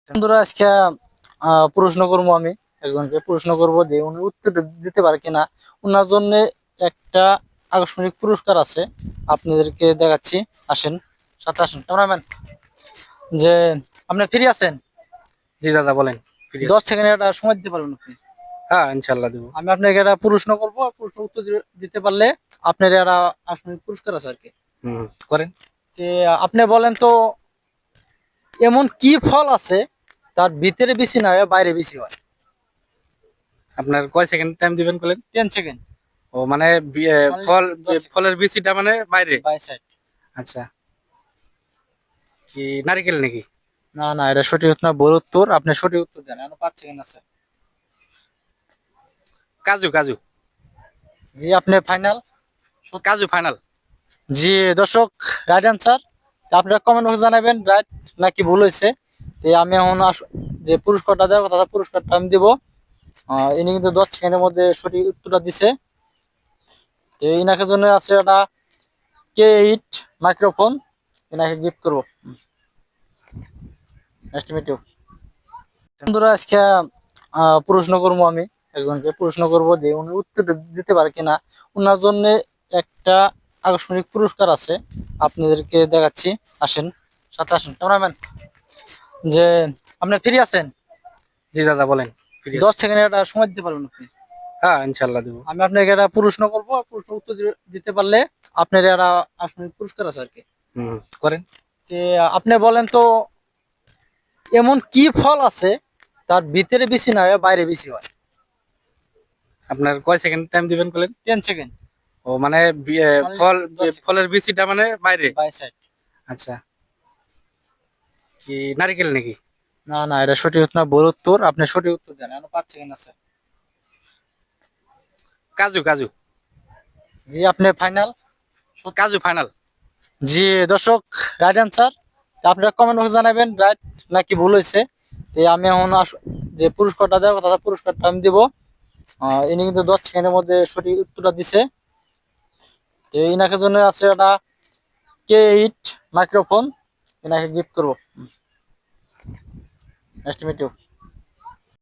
বন্ধুরা আজকে প্রশ্ন করবো আমি একজনকে প্রশ্ন করবো যে উনি উত্তর দিতে পারে কিনা। ওনার জন্য একটা আকস্মিক পুরস্কার আছে, আপনাদেরকে দেখাচ্ছি। আসেন, সাথে আসেন ক্যামেরাম্যান। যে আপনি ফ্রি আছেন? জি দাদা বলেন। ফ্রি আছি। 10 সেকেন্ড একটা সময় দিতে পারবেন আপনি? হ্যাঁ ইনশাল্লাহ দেবো। আমি আপনাকে একটা প্রশ্ন করবো, প্রশ্ন উত্তর দিতে পারলে আপনার একটা আকস্মিক পুরস্কার আছে আর কি। করেন। যে আপনি বলেন তো, এমন কি ফল আছে তার ভিতরে বেশি না হয় বাইরে বেশি হয়? আপনার কয় সেকেন্ড টাইম দিবেন বলেন? 10 সেকেন্ড। ও মানে ফল, ফলের বিচিটা মানে বাইরে। By side. আচ্ছা, কি নারকেল নাকি? না না, এটা সঠিক উত্তর না, ভুল উত্তর। আপনি সঠিক উত্তর দেন, এখন 5 সেকেন্ড আছে। কাজু কাজু। জি, আপনি ফাইনাল? কাজু ফাইনাল। জি দর্শক, রাইট অ্যান্সার। আপনারা কমেন্ট বক্সে জানাবেন রাইট নাকি ভুল হয়েছে। তো আমি এখন যে পুরস্কারটা দেওয়ার কথা, পুরস্কারটা আমি দিব। ইনি কিন্তু 10 সেকেন্ডের মধ্যে সঠিক উত্তরটা দিছে। তো ইনাকে জন্য আছে একটা K8 মাইক্রোফোন, এনাকে গিফট করবো। Nice to meet you. বন্ধুরা আজকে প্রশ্ন করবো আমি একজনকে প্রশ্ন করবো যে উনি উত্তর দিতে পারে কিনা। ওনার জন্য একটা আকস্মিক পুরস্কার আছে, আপনাদেরকে দেখাচ্ছি। আসেন, সাথে আসেন ক্যামেরাম্যান। যে আপনি ফ্রি আছেন? জি দাদা বলেন। ফ্রি আছি। 10 সেকেন্ড একটা সময় দিতে পারবেন আপনি? হ্যাঁ ইনশাল্লাহ দেবো। আমি আপনাকে একটা প্রশ্ন করবো, প্রশ্ন উত্তর দিতে পারলে আপনার একটা আকস্মিক পুরস্কার আছে আর কি। করেন। যে আপনি বলেন তো, এমন কি ফল আছে তার ভিতরে বেশি না হয় বাইরে বেশি হয়? আপনার কয় সেকেন্ড টাইম দিবেন বলেন? 10 সেকেন্ড। ও মানে ফল, ফলের বিচিটা মানে বাইরে। By side. আচ্ছা, কি নারকেল নাকি? না না, এটা সঠিক উত্তর না, ভুল উত্তর। আপনি সঠিক উত্তর দেন, এখন 5 সেকেন্ড আছে। কাজু কাজু। জি, আপনি ফাইনাল? কাজু ফাইনাল। জি দর্শক, রাইট অ্যান্সার। আপনারা কমেন্ট বক্সে জানাবেন রাইট নাকি ভুল হয়েছে। তো আমি এখন যে পুরস্কারটা দেওয়ার কথা, পুরস্কারটা আমি দিব। ইনি কিন্তু 10 সেকেন্ডের মধ্যে সঠিক উত্তরটা দিছে। তো ইনাকে জন্য আছে একটা K8 মাইক্রোফোন, এনাকে গিফট করবো। Nice to meet you.